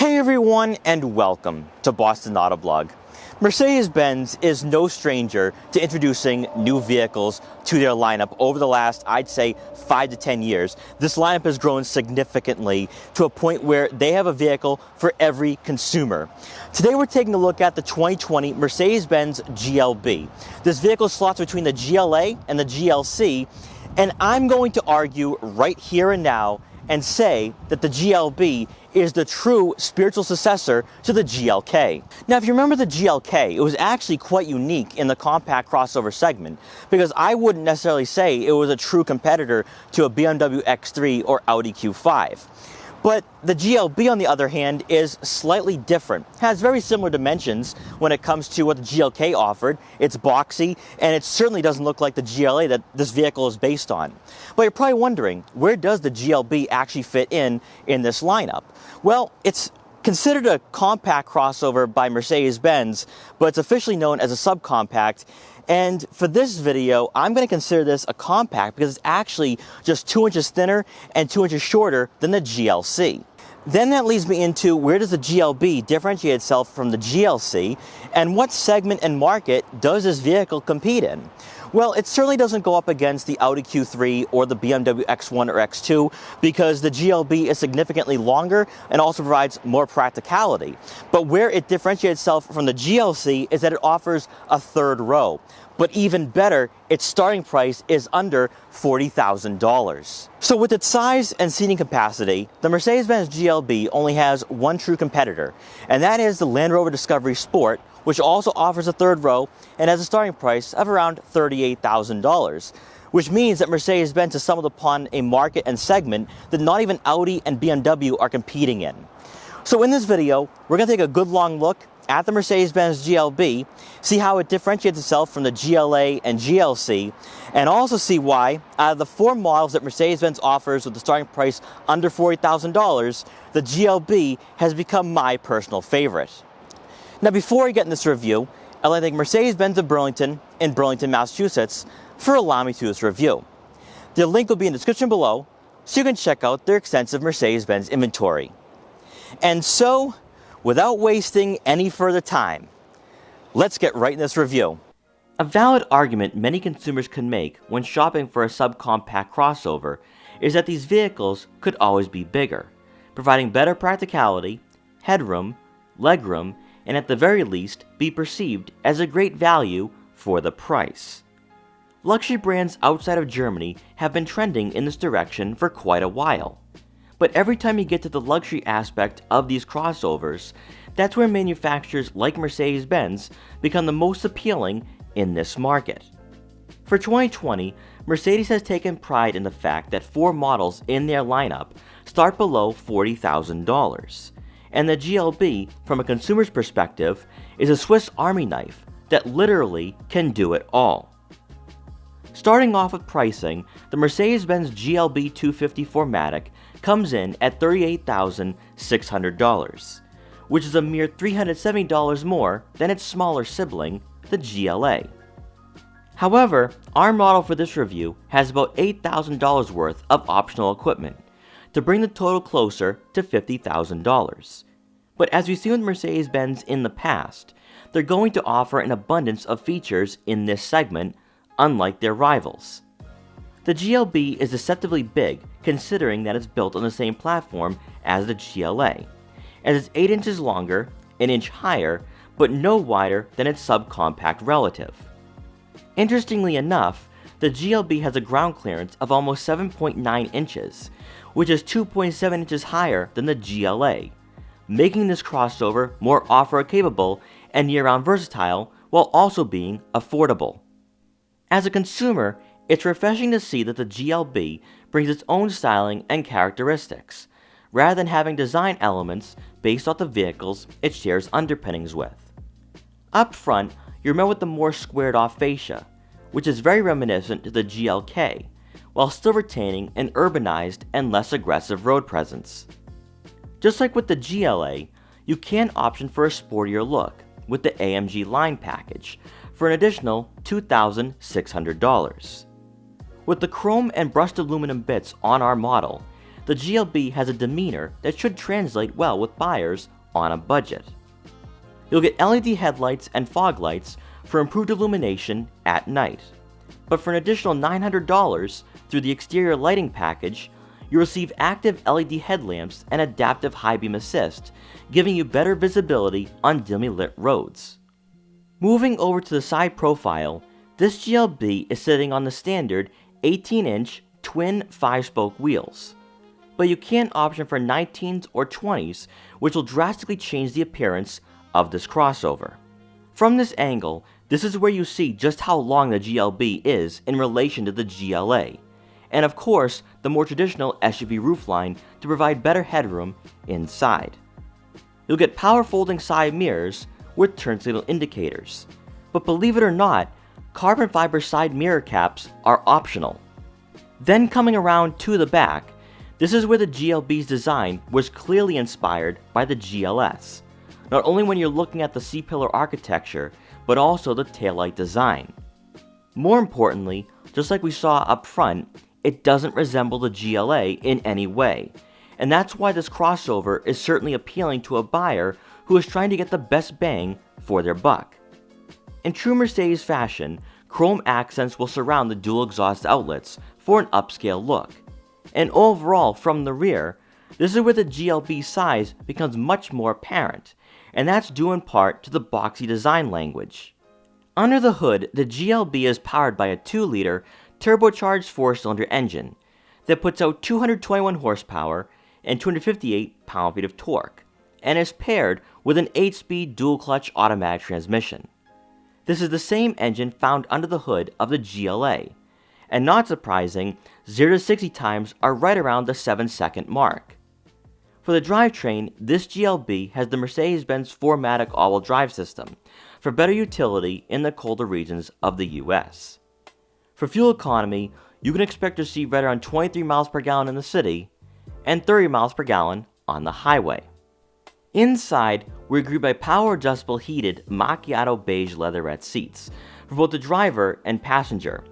Hey everyone, and welcome to Boston Autoblog. Mercedes Benz is no stranger to introducing new vehicles to their lineup over the last, I'd say, 5 to 10 years. This lineup has grown significantly to a point where they have a vehicle for every consumer. Today we're taking a look at the 2020 Mercedes Benz GLB. This vehicle slots between the GLA and the GLC, and I'm going to argue right here and now and say that the GLB is the true spiritual successor to the GLK. Now, if you remember the GLK, it was actually quite unique in the compact crossover segment because I wouldn't necessarily say it was a true competitor to a BMW X3 or Audi Q5. But the GLB, on the other hand, is slightly different. It has very similar dimensions when it comes to what the GLK offered. It's boxy, and it certainly doesn't look like the GLA that this vehicle is based on. But you're probably wondering, where does the GLB actually fit in this lineup? Well, it's considered a compact crossover by Mercedes-Benz, but it's officially known as a subcompact. And for this video, I'm going to consider this a compact because it's actually just 2 inches thinner and 2 inches shorter than the GLC. Then that leads me into where does the GLB differentiate itself from the GLC, and what segment and market does this vehicle compete in? Well, it certainly doesn't go up against the Audi Q3 or the BMW X1 or X2 because the GLB is significantly longer and also provides more practicality. But where it differentiates itself from the GLC is that it offers a third row. But even better, its starting price is under $40,000. So with its size and seating capacity, the Mercedes-Benz GLB only has one true competitor, and that is the Land Rover Discovery Sport, which also offers a third row and has a starting price of around $38,000, which means that Mercedes-Benz has stumbled upon a market and segment that not even Audi and BMW are competing in. So in this video, we're going to take a good long look at the Mercedes-Benz GLB, see how it differentiates itself from the GLA and GLC, and also see why, out of the 4 models that Mercedes-Benz offers with the starting price under $40,000, the GLB has become my personal favorite. Now, before we get in this review, I'd like to thank Mercedes Benz of Burlington in Burlington, Massachusetts for allowing me to do this review. The link will be in the description below so you can check out their extensive Mercedes-Benz inventory. And so, without wasting any further time, let's get right in this review. A valid argument many consumers can make when shopping for a subcompact crossover is that these vehicles could always be bigger, providing better practicality, headroom, legroom, and at the very least be perceived as a great value for the price. Luxury brands outside of Germany have been trending in this direction for quite a while. But every time you get to the luxury aspect of these crossovers, that's where manufacturers like Mercedes-Benz become the most appealing in this market. For 2020, Mercedes has taken pride in the fact that 4 models in their lineup start below $40,000. And the GLB, from a consumer's perspective, is a Swiss Army knife that literally can do it all. Starting off with pricing, the Mercedes-Benz GLB 250 4MATIC comes in at $38,600, which is a mere $370 more than its smaller sibling, the GLA. However, our model for this review has about $8,000 worth of optional equipment, to bring the total closer to $50,000. But as we've seen with Mercedes-Benz in the past, they're going to offer an abundance of features in this segment, unlike their rivals. The GLB is deceptively big considering that it's built on the same platform as the GLA, as it's 8 inches longer, an inch higher, but no wider than its subcompact relative. Interestingly enough, the GLB has a ground clearance of almost 7.9 inches, which is 2.7 inches higher than the GLA, making this crossover more off-road capable and year-round versatile while also being affordable. As a consumer, it's refreshing to see that the GLB brings its own styling and characteristics, rather than having design elements based off the vehicles it shares underpinnings with. Up front, you're met with the more squared-off fascia, which is very reminiscent to the GLK, while still retaining an urbanized and less aggressive road presence. Just like with the GLA, you can option for a sportier look with the AMG line package for an additional $2,600. With the chrome and brushed aluminum bits on our model, the GLB has a demeanor that should translate well with buyers on a budget. You'll get LED headlights and fog lights for improved illumination at night. But for an additional $900 through the exterior lighting package, you'll receive active LED headlamps and adaptive high beam assist, giving you better visibility on dimly lit roads. Moving over to the side profile, this GLB is sitting on the standard 18-inch twin 5-spoke wheels. But you can option for 19s or 20s, which will drastically change the appearance of this crossover. From this angle, this is where you see just how long the GLB is in relation to the GLA, and of course the more traditional SUV roofline to provide better headroom inside. You'll get power folding side mirrors with turn signal indicators, but believe it or not, carbon fiber side mirror caps are optional. Then coming around to the back, this is where the GLB's design was clearly inspired by the GLS, not only when you're looking at the C-pillar architecture, but also the taillight design. More importantly, just like we saw up front, it doesn't resemble the GLA in any way, and that's why this crossover is certainly appealing to a buyer who is trying to get the best bang for their buck. In true Mercedes fashion, chrome accents will surround the dual exhaust outlets for an upscale look, and overall from the rear, this is where the GLB size becomes much more apparent, and that's due in part to the boxy design language. Under the hood, the GLB is powered by a 2-liter turbocharged 4-cylinder engine that puts out 221 horsepower and 258 pound-feet of torque, and is paired with an 8-speed dual-clutch automatic transmission. This is the same engine found under the hood of the GLA, and not surprising, 0 to 60 times are right around the 7-second mark. For the drivetrain, this GLB has the Mercedes Benz 4MATIC all-wheel drive system for better utility in the colder regions of the US. For fuel economy, you can expect to see right around 23 miles per gallon in the city and 30 miles per gallon on the highway. Inside, we're greeted by power-adjustable heated macchiato beige leatherette seats for both the driver and passenger,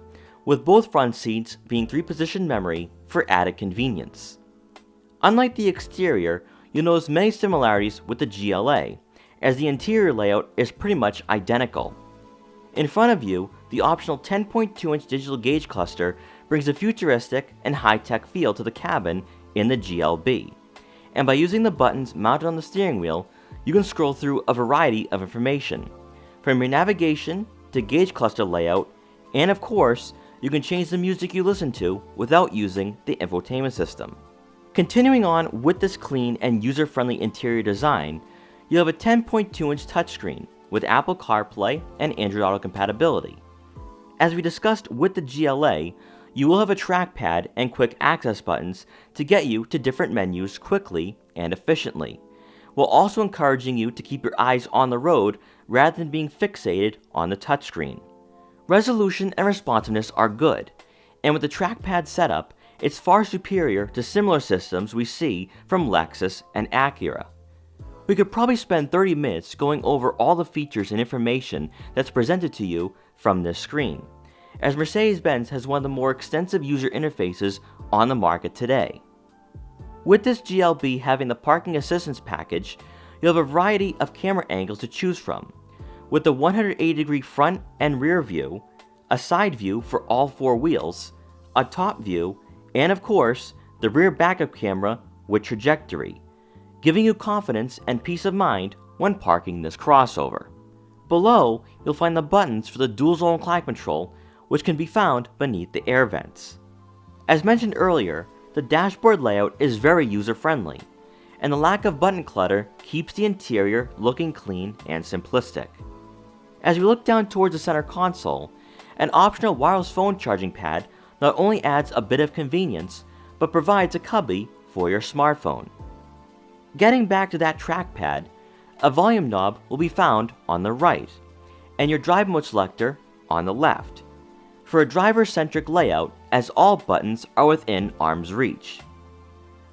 with both front seats being 3-position memory for added convenience. Unlike the exterior, you'll notice many similarities with the GLA, as the interior layout is pretty much identical. In front of you, the optional 10.2-inch digital gauge cluster brings a futuristic and high-tech feel to the cabin in the GLB, and by using the buttons mounted on the steering wheel, you can scroll through a variety of information, from your navigation to gauge cluster layout, and of course, you can change the music you listen to without using the infotainment system. Continuing on with this clean and user-friendly interior design, you have a 10.2-inch touchscreen with Apple CarPlay and Android Auto compatibility. As we discussed with the GLA, you will have a trackpad and quick access buttons to get you to different menus quickly and efficiently, while also encouraging you to keep your eyes on the road rather than being fixated on the touchscreen. Resolution and responsiveness are good, and with the trackpad setup, it's far superior to similar systems we see from Lexus and Acura. We could probably spend 30 minutes going over all the features and information that's presented to you from this screen, as Mercedes-Benz has one of the more extensive user interfaces on the market today. With this GLB having the parking assistance package, you'll have a variety of camera angles to choose from, with the 180-degree front and rear view, a side view for all 4 wheels, a top view, and of course, the rear backup camera with trajectory, giving you confidence and peace of mind when parking this crossover. Below, you'll find the buttons for the dual-zone climate control, which can be found beneath the air vents. As mentioned earlier, the dashboard layout is very user-friendly, and the lack of button clutter keeps the interior looking clean and simplistic. As we look down towards the center console, an optional wireless phone charging pad not only adds a bit of convenience, but provides a cubby for your smartphone. Getting back to that trackpad, a volume knob will be found on the right, and your drive mode selector on the left, for a driver-centric layout as all buttons are within arm's reach.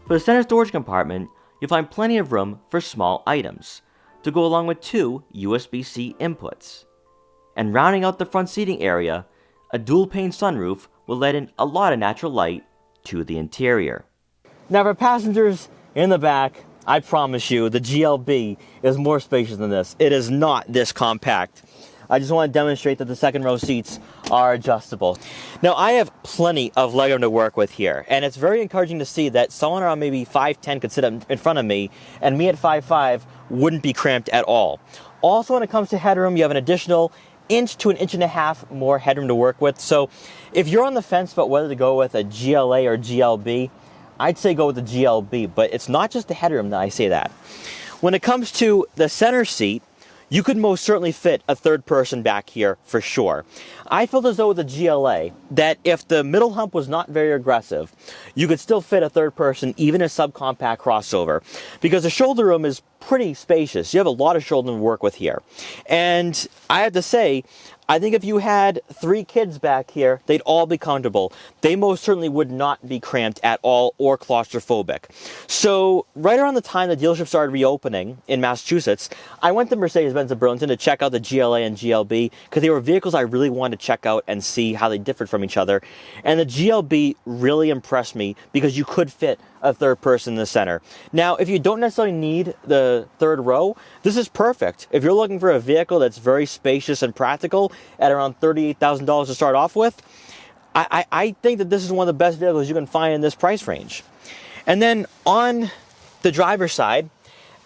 For the center storage compartment, you'll find plenty of room for small items, to go along with 2 USB-C inputs. And rounding out the front seating area, a dual-pane sunroof will let in a lot of natural light to the interior. Now for passengers in the back, I promise you the GLB is more spacious than this. It is not this compact. I just want to demonstrate that the second row seats are adjustable. Now I have plenty of legroom to work with here, and it's very encouraging to see that someone around maybe 5'10" could sit up in front of me, and me at 5'5" wouldn't be cramped at all. Also, when it comes to headroom, you have an additional inch to an inch and a half more headroom to work with. So if you're on the fence about whether to go with a GLA or GLB, I'd say go with the GLB, but it's not just the headroom that I say that. When it comes to the center seat, you could most certainly fit a third person back here for sure. I felt as though with the GLA that if the middle hump was not very aggressive, you could still fit a third person, even a subcompact crossover, because the shoulder room is pretty spacious. You have a lot of shoulder room to work with here. And I have to say, I think if you had 3 kids back here, they'd all be comfortable. They most certainly would not be cramped at all or claustrophobic. So right around the time the dealership started reopening in Massachusetts, I went to Mercedes Benz of Burlington to check out the GLA and GLB because they were vehicles I really wanted to check out and see how they differed from each other. And the GLB really impressed me because you could fit a third person in the center. Now, if you don't necessarily need the third row, this is perfect. If you're looking for a vehicle that's very spacious and practical at around $38,000 to start off with, I think that this is one of the best vehicles you can find in this price range. And then on the driver's side,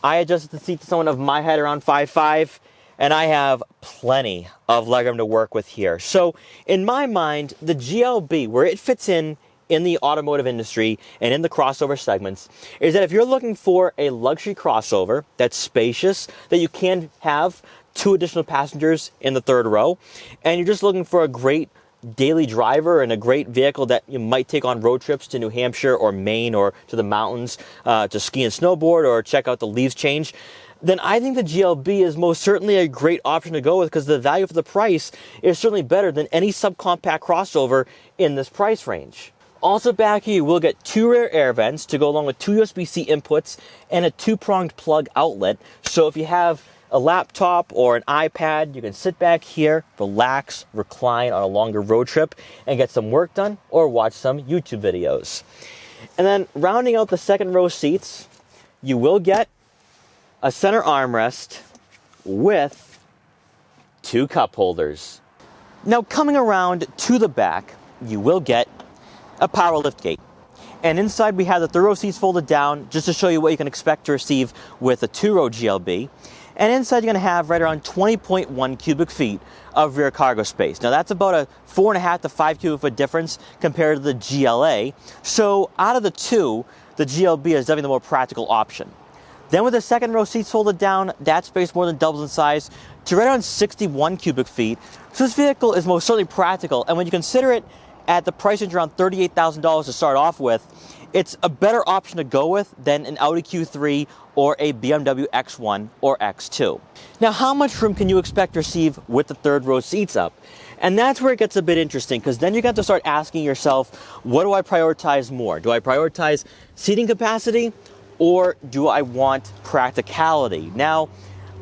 I adjusted the seat to someone of my height around 5'5", and I have plenty of legroom to work with here. So in my mind, the GLB, where it fits in the automotive industry and in the crossover segments, is that if you're looking for a luxury crossover that's spacious, that you can have 2 additional passengers in the third row, and you're just looking for a great daily driver and a great vehicle that you might take on road trips to New Hampshire or Maine or to the mountains to ski and snowboard or check out the leaves change, then I think the GLB is most certainly a great option to go with because the value for the price is certainly better than any subcompact crossover in this price range. Also back here, you will get 2 rear air vents to go along with 2 USB-C inputs and a 2-pronged plug outlet. So if you have a laptop or an iPad, you can sit back here, relax, recline on a longer road trip, and get some work done or watch some YouTube videos. And then rounding out the second row seats, you will get a center armrest with 2 cup holders. Now coming around to the back, you will get a power lift gate. And inside we have the third row seats folded down just to show you what you can expect to receive with a 2-row GLB. And inside you're going to have right around 20.1 cubic feet of rear cargo space. Now that's about a 4.5 to 5 cubic foot difference compared to the GLA. So out of the 2, the GLB is definitely the more practical option. Then with the second row seats folded down, that space more than doubles in size to right around 61 cubic feet. So this vehicle is most certainly practical, and when you consider it at the price range around $38,000 to start off with, it's a better option to go with than an Audi Q3 or a BMW X1 or X2. Now, how much room can you expect to receive with the third row seats up? And that's where it gets a bit interesting, because then you got to start asking yourself, what do I prioritize more? Do I prioritize seating capacity or do I want practicality? Now,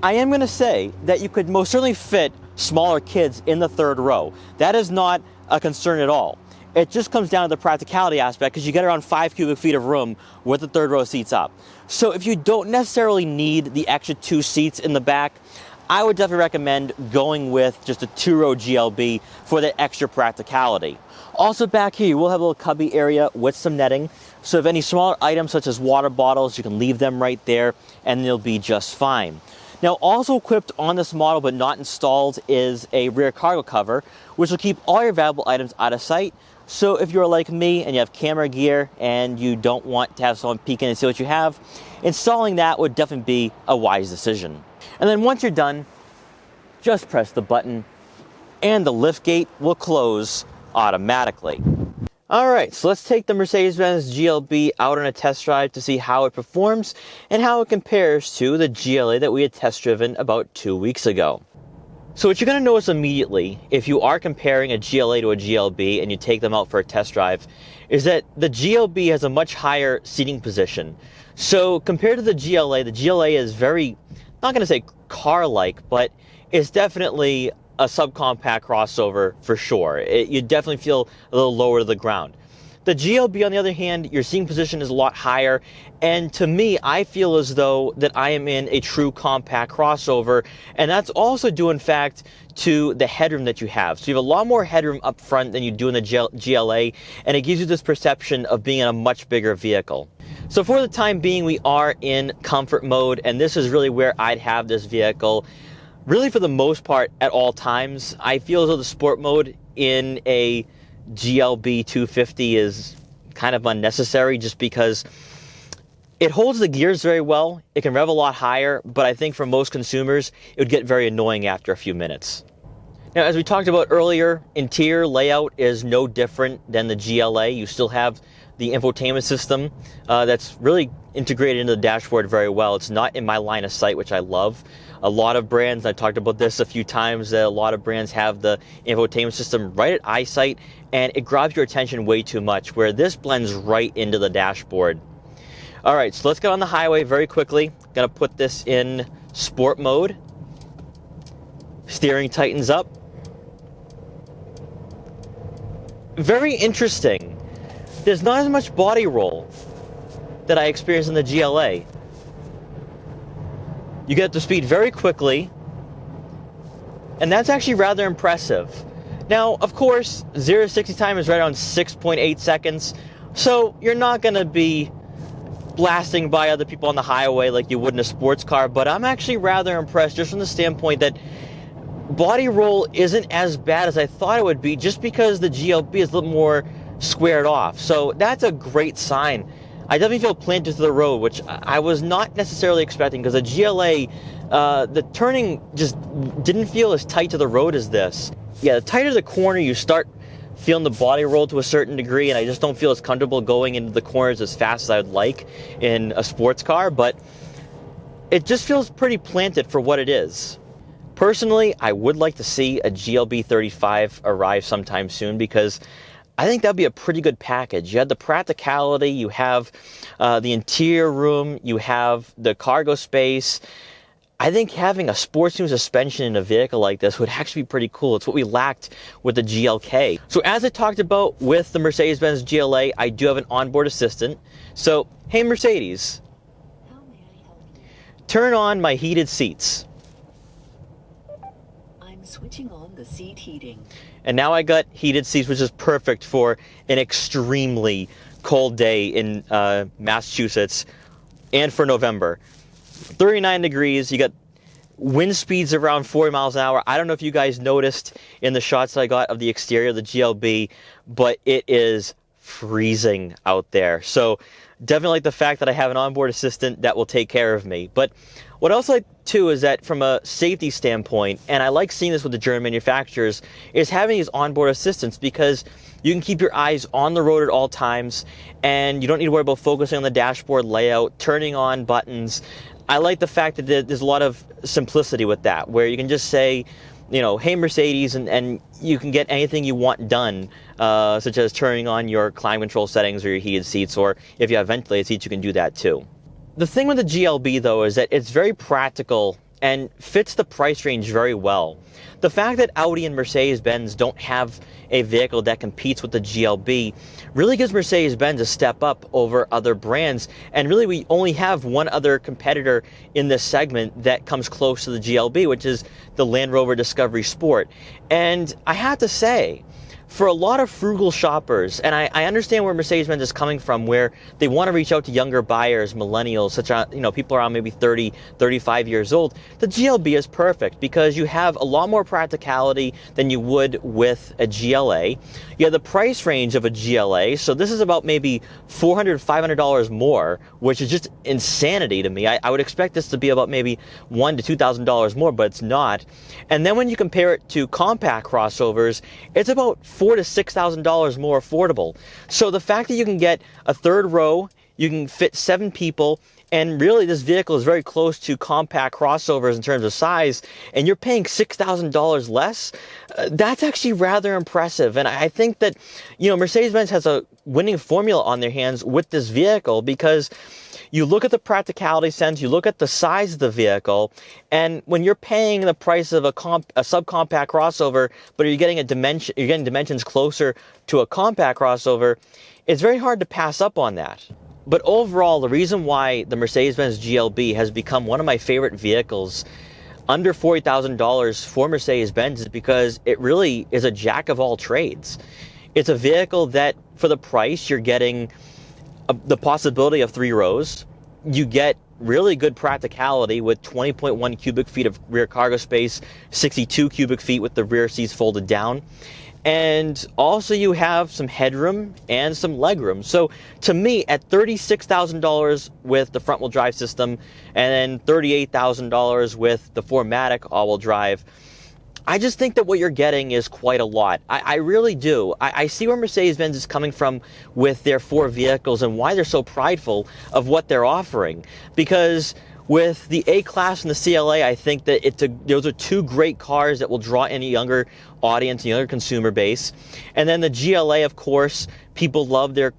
I am going to say that you could most certainly fit smaller kids in the third row. That is not a concern at all. It just comes down to the practicality aspect because you get around 5 cubic feet of room with the third row seats up. So if you don't necessarily need the extra 2 seats in the back, I would definitely recommend going with just a 2-row GLB for the extra practicality. Also back here, you will have a little cubby area with some netting. So if any smaller items such as water bottles, you can leave them right there and they'll be just fine. Now, also equipped on this model but not installed is a rear cargo cover, which will keep all your valuable items out of sight. So if you're like me and you have camera gear and you don't want to have someone peek in and see what you have, installing that would definitely be a wise decision. And then once you're done, just press the button and the lift gate will close automatically. All right, so let's take the Mercedes Benz GLB out on a test drive to see how it performs and how it compares to the GLA that we had test driven about 2 weeks ago. So what you're going to notice immediately if you are comparing a GLA to a GLB and you take them out for a test drive is that the GLB has a much higher seating position. So compared to the GLA is very, not going to say car-like, but it's definitely a subcompact crossover for sure. You definitely feel a little lower to the ground. The GLB, on the other hand, your seating position is a lot higher, and to me, I feel as though that I am in a true compact crossover, and that's also due, in fact, to the headroom that you have. So you have a lot more headroom up front than you do in the GLA, and it gives you this perception of being in a much bigger vehicle. So for the time being, we are in comfort mode, and this is really where I'd have this vehicle. Really, for the most part, at all times, I feel as though the sport mode in a GLB 250 is kind of unnecessary, just because it holds the gears very well. It can rev a lot higher, but I think for most consumers, it would get very annoying after a few minutes. Now, as we talked about earlier, interior layout is no different than the GLA. You still have the infotainment system that's really integrated into the dashboard very well. It's not in my line of sight, which I love. A lot of brands, I talked about this a few times, that a lot of brands have the infotainment system right at eyesight, and it grabs your attention way too much, where this blends right into the dashboard. All right, so let's get on the highway very quickly. Gonna put this in sport mode. Steering tightens up. Very interesting. There's not as much body roll that I experienced in the GLA. You get up to speed very quickly, and that's actually rather impressive. Now, of course, 0 to 60 time is right around 6.8 seconds, so you're not going to be blasting by other people on the highway like you would in a sports car, but I'm actually rather impressed just from the standpoint that body roll isn't as bad as I thought it would be, just because the GLB is a little more squared off. So that's a great sign. I definitely feel planted to the road, which I was not necessarily expecting, because the GLA, the turning just didn't feel as tight to the road as this. Yeah, the tighter the corner, you start feeling the body roll to a certain degree, and I just don't feel as comfortable going into the corners as fast as I would like in a sports car, but it just feels pretty planted for what it is. Personally, I would like to see a GLB 35 arrive sometime soon, because I think that'd be a pretty good package. You have the practicality, you have the interior room, you have the cargo space. I think having a sports new suspension in a vehicle like this would actually be pretty cool. It's what we lacked with the GLK. So as I talked about with the Mercedes Benz GLA, I do have an onboard assistant. So, hey Mercedes, how may I help you? Turn on my heated seats. I'm switching on the seat heating. And now I got heated seats, which is perfect for an extremely cold day in Massachusetts and for November. 39 degrees, you got wind speeds around 40 miles an hour. I don't know if you guys noticed in the shots that I got of the exterior of the GLB, but it is freezing out there. So definitely like the fact that I have an onboard assistant that will take care of me. But what else I like too is that from a safety standpoint, and I like seeing this with the German manufacturers, is having these onboard assistants, because you can keep your eyes on the road at all times, and you don't need to worry about focusing on the dashboard layout, turning on buttons. I like the fact that there's a lot of simplicity with that, where you can just say, you know, hey Mercedes, and you can get anything you want done, such as turning on your climate control settings or your heated seats, or if you have ventilated seats, you can do that too. The thing with the GLB though is that it's very practical and fits the price range very well. The fact that Audi and Mercedes-Benz don't have a vehicle that competes with the GLB really gives Mercedes-Benz a step up over other brands, and really we only have one other competitor in this segment that comes close to the GLB, which is the Land Rover Discovery Sport. And I have to say, for a lot of frugal shoppers, and I understand where Mercedes-Benz is coming from, where they want to reach out to younger buyers, millennials, such as, you know, people around maybe 30, 35 years old, the GLB is perfect because you have a lot more practicality than you would with a GLA. You have the price range of a GLA, so this is about maybe $400, $500 more, which is just insanity to me. I would expect this to be about maybe $1,000 to $2,000 more, but it's not. And then when you compare it to compact crossovers, it's about $4,000 to $6,000 more affordable. So the fact that you can get a third row, you can fit 7 people, and really this vehicle is very close to compact crossovers in terms of size, and you're paying $6,000 less, that's actually rather impressive. And I think that, you know, Mercedes-Benz has a winning formula on their hands with this vehicle, because you look at the practicality sense, you look at the size of the vehicle, and when you're paying the price of a subcompact crossover, but you're getting dimensions closer to a compact crossover, it's very hard to pass up on that. But overall, the reason why the Mercedes Benz GLB has become one of my favorite vehicles under $40,000 for Mercedes Benz is because it really is a jack of all trades. It's a vehicle that, for the price, you're getting the possibility of 3 rows. You get really good practicality with 20.1 cubic feet of rear cargo space, 62 cubic feet with the rear seats folded down. And also you have some headroom and some legroom. So to me, at $36,000 with the front wheel drive system and then $38,000 with the 4MATIC all-wheel drive, I just think that what you're getting is quite a lot. I really do. I see where Mercedes-Benz is coming from with their 4 vehicles and why they're so prideful of what they're offering. Because with the A-Class and the CLA, I think that those are 2 great cars that will draw in a younger audience, a younger consumer base. And then the GLA, of course, people love their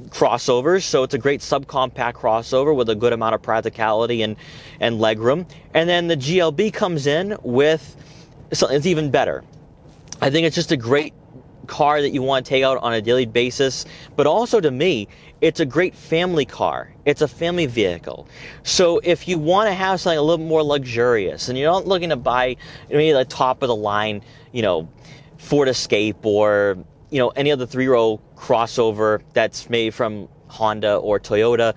crossovers, so it's a great subcompact crossover with a good amount of practicality and legroom. And then the GLB comes in with something that's even better. I think it's just a great car that you want to take out on a daily basis, but also to me, it's a great family car. It's a family vehicle. So if you want to have something a little more luxurious and you're not looking to buy maybe the top of the line, Ford Escape or, any other 3-row crossover that's made from Honda or Toyota,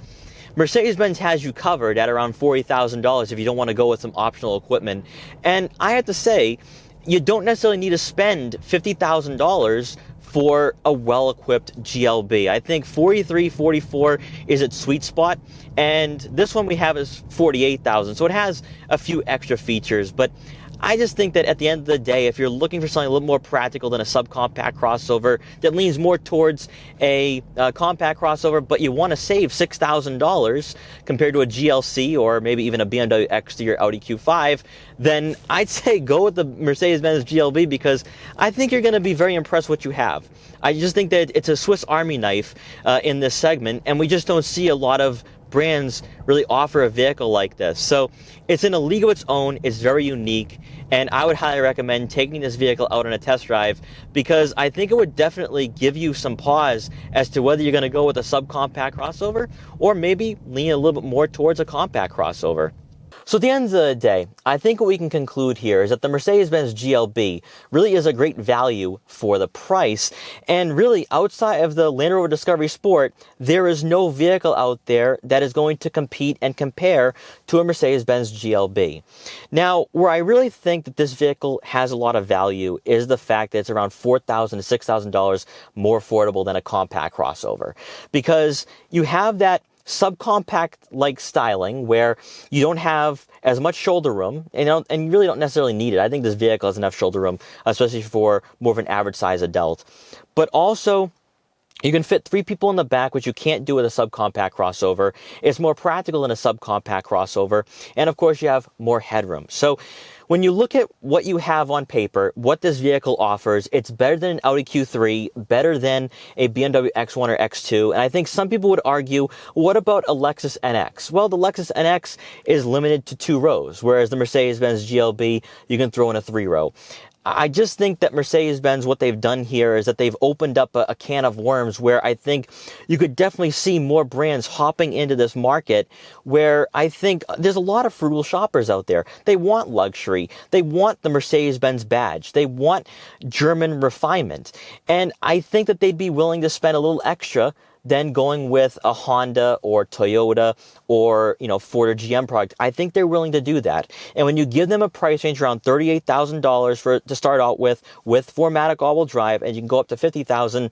Mercedes-Benz has you covered at around $40,000 if you don't want to go with some optional equipment. And I have to say, you don't necessarily need to spend $50,000 for a well-equipped GLB. I think 43, 44 is its sweet spot, and this one we have is 48,000, so it has a few extra features. But I just think that at the end of the day, if you're looking for something a little more practical than a subcompact crossover that leans more towards a compact crossover, but you want to save $6,000 compared to a GLC or maybe even a BMW X3 or Audi Q5, then I'd say go with the Mercedes-Benz GLB because I think you're going to be very impressed with what you have. I just think that it's a Swiss Army knife in this segment, and we just don't see a lot of brands really offer a vehicle like this. So it's in a league of its own, it's very unique, and I would highly recommend taking this vehicle out on a test drive because I think it would definitely give you some pause as to whether you're going to go with a subcompact crossover or maybe lean a little bit more towards a compact crossover. So at the end of the day, I think what we can conclude here is that the Mercedes-Benz GLB really is a great value for the price. And really, outside of the Land Rover Discovery Sport, there is no vehicle out there that is going to compete and compare to a Mercedes-Benz GLB. Now, where I really think that this vehicle has a lot of value is the fact that it's around $4,000 to $6,000 more affordable than a compact crossover. Because you have that subcompact-like styling where you don't have as much shoulder room and you really don't necessarily need it. I think this vehicle has enough shoulder room, especially for more of an average size adult. But also, you can fit 3 people in the back, which you can't do with a subcompact crossover. It's more practical than a subcompact crossover. And of course, you have more headroom. So when you look at what you have on paper, what this vehicle offers, it's better than an Audi Q3, better than a BMW X1 or X2. And I think some people would argue, what about a Lexus NX? Well, the Lexus NX is limited to 2 rows, whereas the Mercedes-Benz GLB, you can throw in a 3-row. I just think that Mercedes-Benz, what they've done here is that they've opened up a can of worms where I think you could definitely see more brands hopping into this market where I think there's a lot of frugal shoppers out there. They want luxury. They want the Mercedes-Benz badge. They want German refinement. And I think that they'd be willing to spend a little extra than going with a Honda or Toyota or, Ford or GM product. I think they're willing to do that. And when you give them a price range around $38,000 to start out with 4MATIC all-wheel drive, and you can go up to $50,000,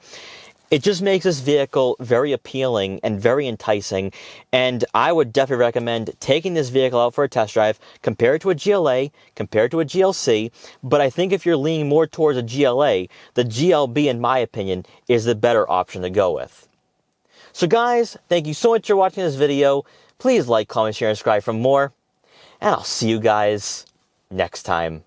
it just makes this vehicle very appealing and very enticing. And I would definitely recommend taking this vehicle out for a test drive, compare it to a GLA, compare it to a GLC. But I think if you're leaning more towards a GLA, the GLB, in my opinion, is the better option to go with. So guys, thank you so much for watching this video. Please like, comment, share, and subscribe for more. And I'll see you guys next time.